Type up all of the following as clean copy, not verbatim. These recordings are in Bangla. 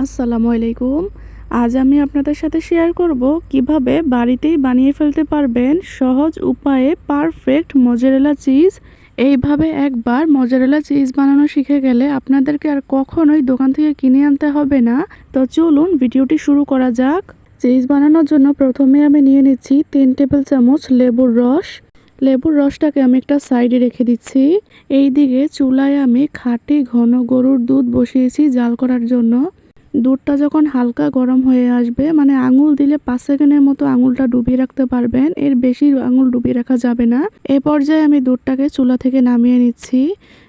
আসসালামু আলাইকুম। আজ আমি আপনাদের সাথে শেয়ার করব কিভাবে বাড়িতেই বানিয়ে ফেলতে পারবেন সহজ উপায়ে পারফেক্ট মোজারেলা চিজ। এইভাবে একবার মোজারেলা চিজ বানানো শিখে গেলে আপনাদেরকে আর কখনোই দোকান থেকে কিনে আনতে হবে না। তো চলুন ভিডিওটি শুরু করা যাক। চিজ বানানোর জন্য প্রথমে আমি নিয়ে নিচ্ছি 3 টেবিল চামচ লেবুর রস। লেবুর রসটাকে আমি একটা সাইডে রেখে দিচ্ছি। এইদিকে চুলায় আমি খাঁটি ঘন গরুর দুধ বসিয়েছি জাল করার জন্য। দুধটা যখন হালকা গরম হয়ে আসবে, মানে আঙুল দিলে 5 সেকেন্ডের মতো আঙুলটা ডুবিয়ে রাখতে পারবেন, এর বেশি আঙুল ডুবিয়ে রাখা যাবে না। এই পর্যায়ে আমি দুধটাকে চুলা থেকে নামিয়ে নিচ্ছি।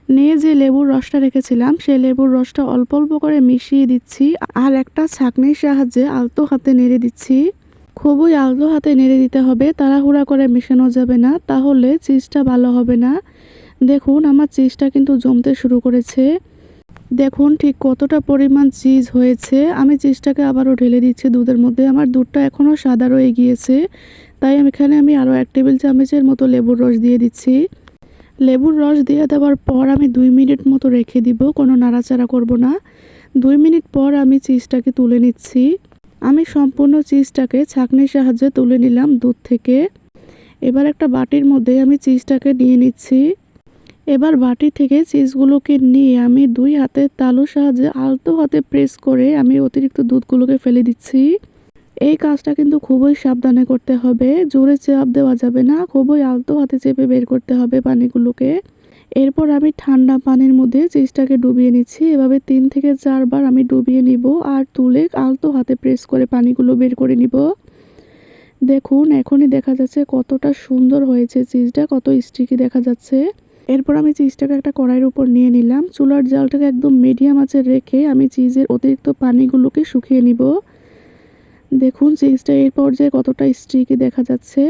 নিয়ে যে লেবুর রসটা রেখেছিলাম সেই লেবুর রসটা অল্প অল্প করে মিশিয়ে দিচ্ছি আর একটা ছাঁকনির সাহায্যে আলতো হাতে নেড়ে দিচ্ছি। খুবই আলতো হাতে নেড়ে দিতে হবে, তাড়াহুড়া করে মেশানো যাবে না, তাহলে চিজটা ভালো হবে না। দেখুন আমার চিজটা কিন্তু জমতে শুরু করেছে। দেখুন ঠিক কতটা পরিমাণ চিজ হয়েছে। আমি চিজটাকে আবারও ঢেলে দিচ্ছি দুধের মধ্যে। আমার দুধটা এখনও সাদা রয়ে গিয়েছে, তাই এখানে আমি আরও 1 টেবিল চামচের মতো লেবুর রস দিয়ে দিচ্ছি। লেবুর রস দিয়ে দেওয়ার পর আমি 2 মিনিট মতো রেখে দিব, কোনো নাড়াচাড়া করব না। 2 মিনিট পর আমি চিজটাকে তুলে নিচ্ছি। আমি সম্পূর্ণ চিজটাকে ছাঁকনির সাহায্যে তুলে নিলাম দুধ থেকে। এবার একটা বাটির মধ্যে আমি চিজটাকে নিয়ে নিচ্ছি। এবার বাটি থেকে চিজগুলোকে নিয়ে আমি 2 হাতের তালুর সাহায্যে আলতো হাতে প্রেস করে আমি অতিরিক্ত দুধগুলোকে ফেলে দিচ্ছি। এই কাজটা কিন্তু খুবই সাবধানে করতে হবে, জোরে চাপ দেওয়া যাবে না, খুবই আলতো হাতে চেপে বের করতে হবে পানিগুলোকে। এরপর আমি ঠান্ডা পানির মধ্যে চিজটাকে ডুবিয়ে নিচ্ছি। এভাবে 3 থেকে 4 বার আমি ডুবিয়ে নিব আর তুলে আলতো হাতে প্রেস করে পানিগুলো বের করে নিব। দেখুন এখনই দেখা যাচ্ছে কতটা সুন্দর হয়েছে চিজটা, কত স্টিকি দেখা যাচ্ছে। এরপর আমি চিজটাকে একটা কড়াইয়ের উপর নিয়ে নিলাম। চুলার জালটাকে একদম মিডিয়াম আঁচে রেখে আমি চিজের অতিরিক্ত পানিগুলোকে শুকিয়ে নিব। দেখুন চিজটা এই পর্যায়ে কতটা স্টিকি দেখা যাচ্ছে,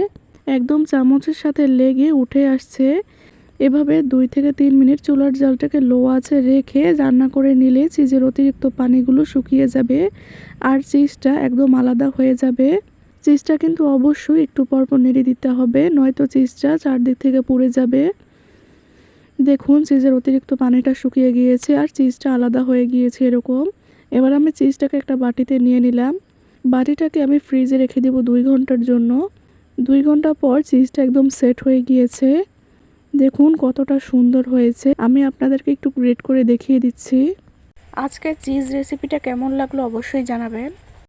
একদম চামচের সাথে লেগে উঠে আসছে। এভাবে 2 থেকে 3 মিনিট চুলার জালটাকে লো আঁচে রেখে রান্না করে নিলে চিজের অতিরিক্ত পানিগুলো শুকিয়ে যাবে আর চিজটা একদম আলাদা হয়ে যাবে। চিজটা কিন্তু অবশ্যই একটু পরপর নেড়ে দিতে হবে, নয়তো চিজটা চারদিক থেকে পুড়ে যাবে। দেখুন চিজের অতিরিক্ত পানিটা শুকিয়ে গিয়েছে আর চিজটা আলাদা হয়ে গিয়েছে এরকম। এবার আমি চিজটাকে একটা বাটিতে নিয়ে নিলাম। বাটিটাকে আমি ফ্রিজে রেখে দেব 2 ঘন্টার জন্য। 2 ঘন্টা পর চিজটা একদম সেট হয়ে গিয়েছে। দেখুন কতটা সুন্দর হয়েছে। আমি আপনাদেরকে একটু গ্রেট করে দেখিয়ে দিচ্ছি। আজকের চিজ রেসিপিটা কেমন লাগলো অবশ্যই জানাবেন।